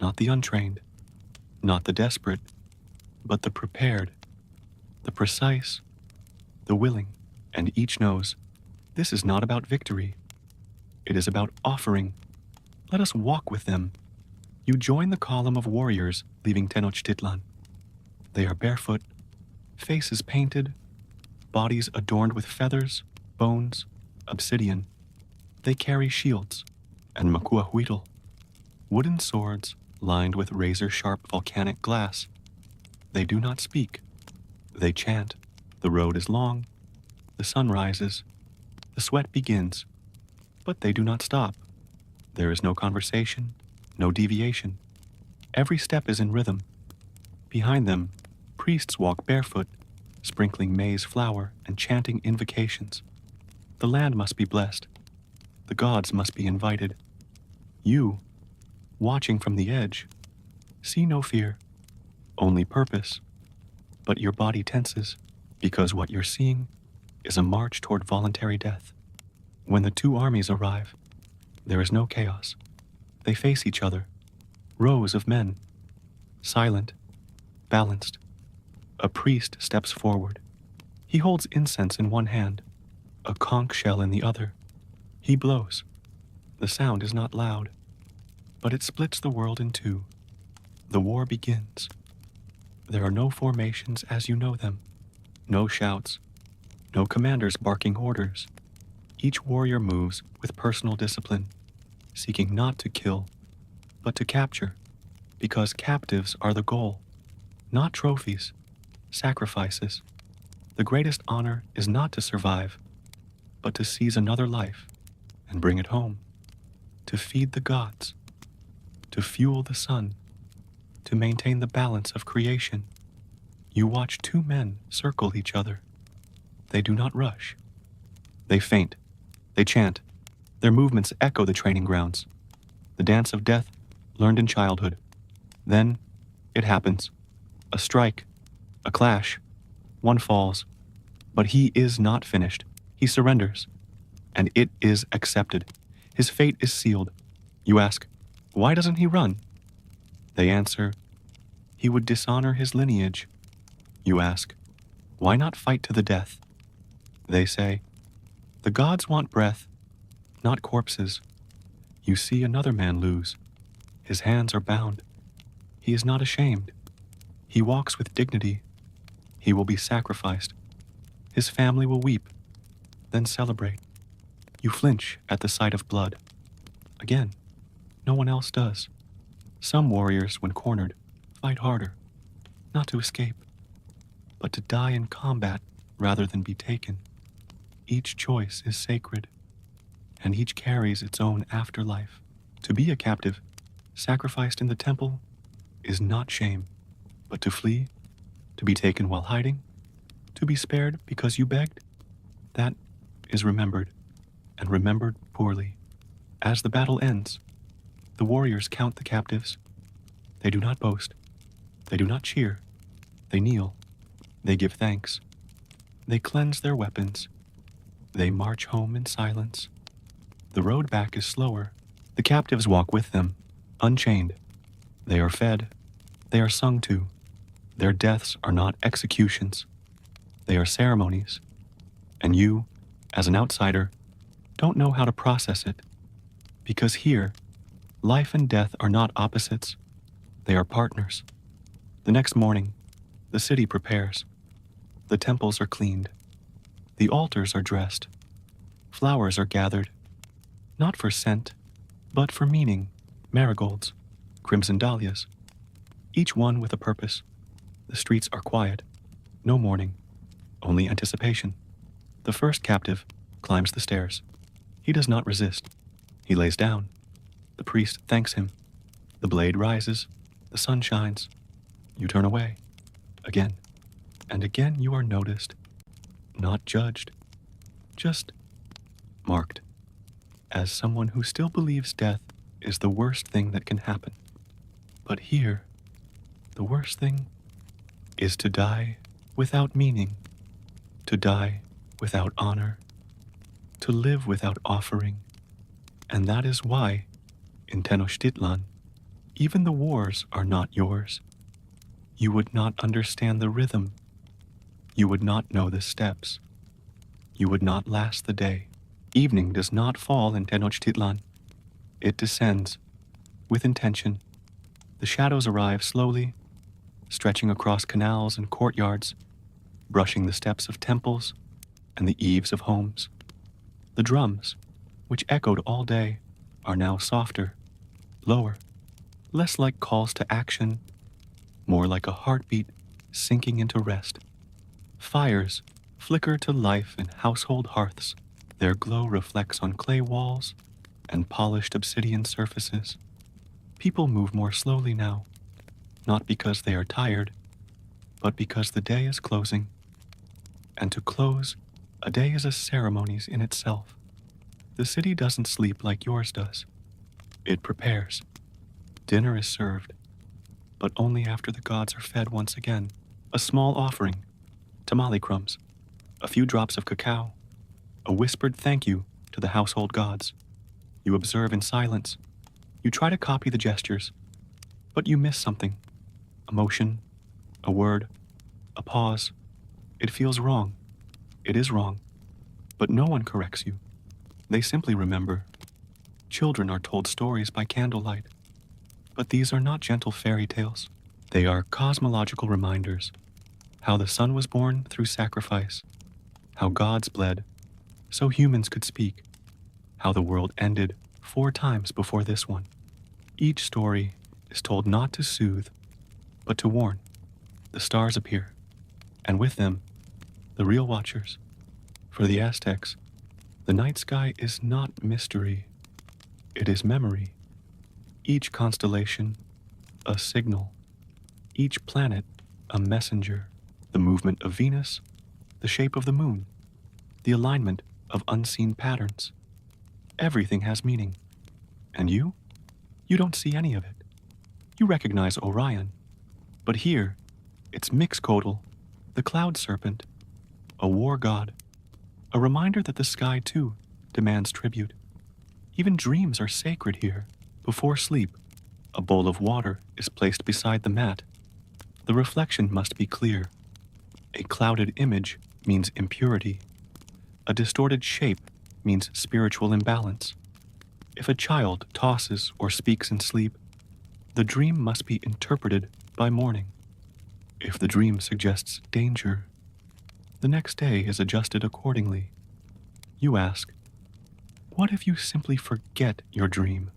not the untrained, not the desperate, but the prepared, the precise, the willing, and each knows this is not about victory. It is about offering. Let us walk with them. You join the column of warriors leaving Tenochtitlan. They are barefoot, faces painted, bodies adorned with feathers, bones, obsidian. They carry shields and macuahuitl, wooden swords lined with razor-sharp volcanic glass. They do not speak. They chant. The road is long. The sun rises. The sweat begins. But they do not stop. There is no conversation, no deviation. Every step is in rhythm. Behind them, priests walk barefoot, sprinkling maize flour and chanting invocations. The land must be blessed. The gods must be invited. You, watching from the edge, see no fear, only purpose. But your body tenses, because what you're seeing is a march toward voluntary death. When the two armies arrive, there is no chaos. They face each other, rows of men, silent, balanced. A priest steps forward. He holds incense in one hand, a conch shell in the other. He blows. The sound is not loud, but it splits the world in two. The war begins. There are no formations as you know them, no shouts, no commanders barking orders. Each warrior moves with personal discipline, seeking not to kill, but to capture, because captives are the goal, not trophies, sacrifices. The greatest honor is not to survive, but to seize another life and bring it home, to feed the gods, to fuel the sun, to maintain the balance of creation. You watch two men circle each other. They do not rush. They faint. They chant. Their movements echo the training grounds. The dance of death learned in childhood. Then it happens. A strike. A clash. One falls. But he is not finished. He surrenders. And it is accepted. His fate is sealed. You ask, why doesn't he run? They answer, he would dishonor his lineage. You ask, why not fight to the death? They say, the gods want breath, not corpses. You see another man lose. His hands are bound. He is not ashamed. He walks with dignity. He will be sacrificed. His family will weep, then celebrate. You flinch at the sight of blood. Again, no one else does. Some warriors, when cornered, fight harder, not to escape, but to die in combat rather than be taken. Each choice is sacred, and each carries its own afterlife. To be a captive, sacrificed in the temple, is not shame, but to flee, to be taken while hiding, to be spared because you begged, that is remembered, and remembered poorly. As the battle ends, the warriors count the captives. They do not boast. They do not cheer. They kneel. They give thanks. They cleanse their weapons. They march home in silence. The road back is slower. The captives walk with them, unchained. They are fed. They are sung to. Their deaths are not executions. They are ceremonies. And you, as an outsider, don't know how to process it. Because here, life and death are not opposites. They are partners. The next morning, the city prepares. The temples are cleaned. The altars are dressed. Flowers are gathered, not for scent, but for meaning. Marigolds, crimson dahlias, each one with a purpose. The streets are quiet. No mourning, only anticipation. The first captive climbs the stairs. He does not resist. He lays down. The priest thanks him. The blade rises. The sun shines. You turn away. Again. And again you are noticed. Not judged. Just marked. As someone who still believes death is the worst thing that can happen. But here, the worst thing is to die without meaning. To die without honor. To live without offering. And that is why, in Tenochtitlan, even the wars are not yours. You would not understand the rhythm. You would not know the steps. You would not last the day. Evening does not fall in Tenochtitlan. It descends, with intention. The shadows arrive slowly, stretching across canals and courtyards, brushing the steps of temples and the eaves of homes. The drums, which echoed all day, are now softer, lower, less like calls to action, more like a heartbeat sinking into rest. Fires flicker to life in household hearths. Their glow reflects on clay walls and polished obsidian surfaces. People move more slowly now, not because they are tired, but because the day is closing. And to close, a day is a ceremony in itself. The city doesn't sleep like yours does. It prepares. Dinner is served, but only after the gods are fed once again. A small offering, tamale crumbs, a few drops of cacao, a whispered thank you to the household gods. You observe in silence. You try to copy the gestures, but you miss something. A motion, a word, a pause. It feels wrong. It is wrong, but no one corrects you. They simply remember. Children are told stories by candlelight, but these are not gentle fairy tales. They are cosmological reminders, how the sun was born through sacrifice, how gods bled so humans could speak, how the world ended 4 times before this one. Each story is told not to soothe, but to warn. The stars appear, and with them, the real watchers. For the Aztecs, the night sky is not mystery, it is memory. Each constellation, a signal. Each planet, a messenger. The movement of Venus, the shape of the moon, the alignment of unseen patterns. Everything has meaning. And you? You don't see any of it. You recognize Orion. But here, it's Mixcoatl, the cloud serpent, a war god, a reminder that the sky, too, demands tribute. Even dreams are sacred here. Before sleep, a bowl of water is placed beside the mat. The reflection must be clear. A clouded image means impurity. A distorted shape means spiritual imbalance. If a child tosses or speaks in sleep, the dream must be interpreted by morning. If the dream suggests danger, the next day is adjusted accordingly. You ask, what if you simply forget your dream?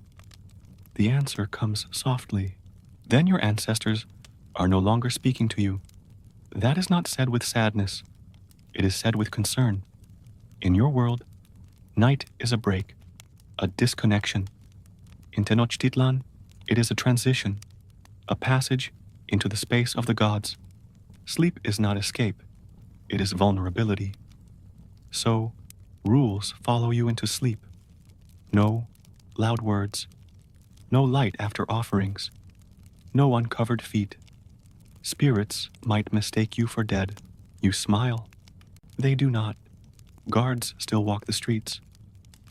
The answer comes softly. Then your ancestors are no longer speaking to you. That is not said with sadness. It is said with concern. In your world, night is a break, a disconnection. In Tenochtitlan, it is a transition, a passage into the space of the gods. Sleep is not escape, it is vulnerability. So, rules follow you into sleep. No loud words, no light after offerings, no uncovered feet. Spirits might mistake you for dead. You smile. They do not. Guards still walk the streets.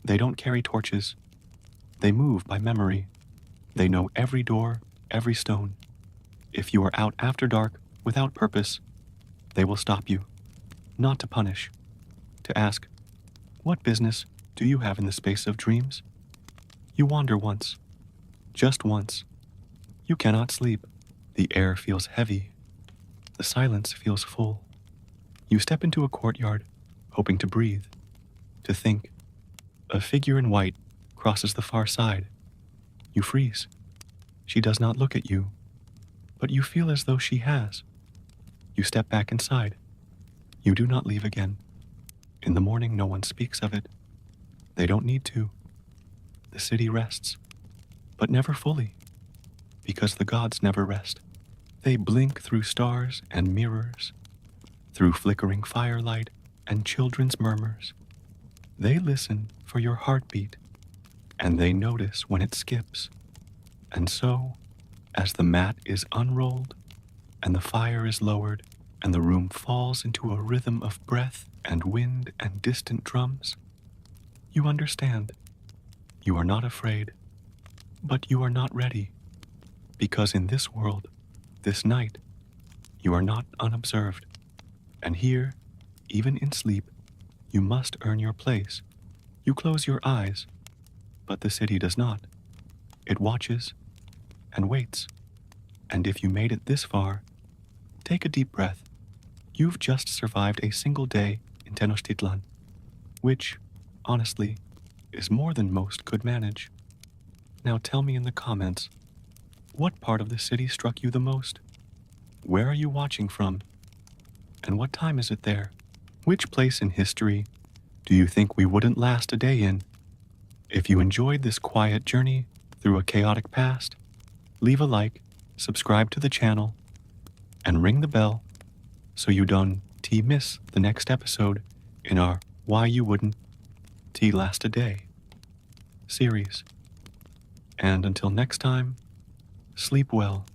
They don't carry torches. They move by memory. They know every door, every stone. If you are out after dark without purpose, they will stop you, not to punish, to ask, what business do you have in the space of dreams? You wander once, just once. You cannot sleep. The air feels heavy. The silence feels full. You step into a courtyard, hoping to breathe, to think. A figure in white crosses the far side. You freeze. She does not look at you, but you feel as though she has. You step back inside. You do not leave again. In the morning, no one speaks of it. They don't need to. The city rests, but never fully, because the gods never rest. They blink through stars and mirrors, through flickering firelight and children's murmurs. They listen for your heartbeat, and they notice when it skips. And so, as the mat is unrolled, and the fire is lowered, and the room falls into a rhythm of breath and wind and distant drums, you understand. You are not afraid, but you are not ready, because in this world, this night, you are not unobserved, and here, even in sleep, you must earn your place. You close your eyes, but the city does not. It watches and waits, and if you made it this far, take a deep breath. You've just survived a single day in Tenochtitlan, which, honestly, is more than most could manage. Now tell me in the comments, what part of the city struck you the most? Where are you watching from? And what time is it there? Which place in history do you think we wouldn't last a day in? If you enjoyed this quiet journey through a chaotic past, leave a like, subscribe to the channel, and ring the bell so you don't miss the next episode in our Why You Wouldn't Last a Day series. And until next time, sleep well,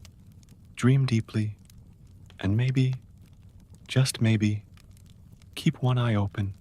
dream deeply, and maybe, just maybe, keep one eye open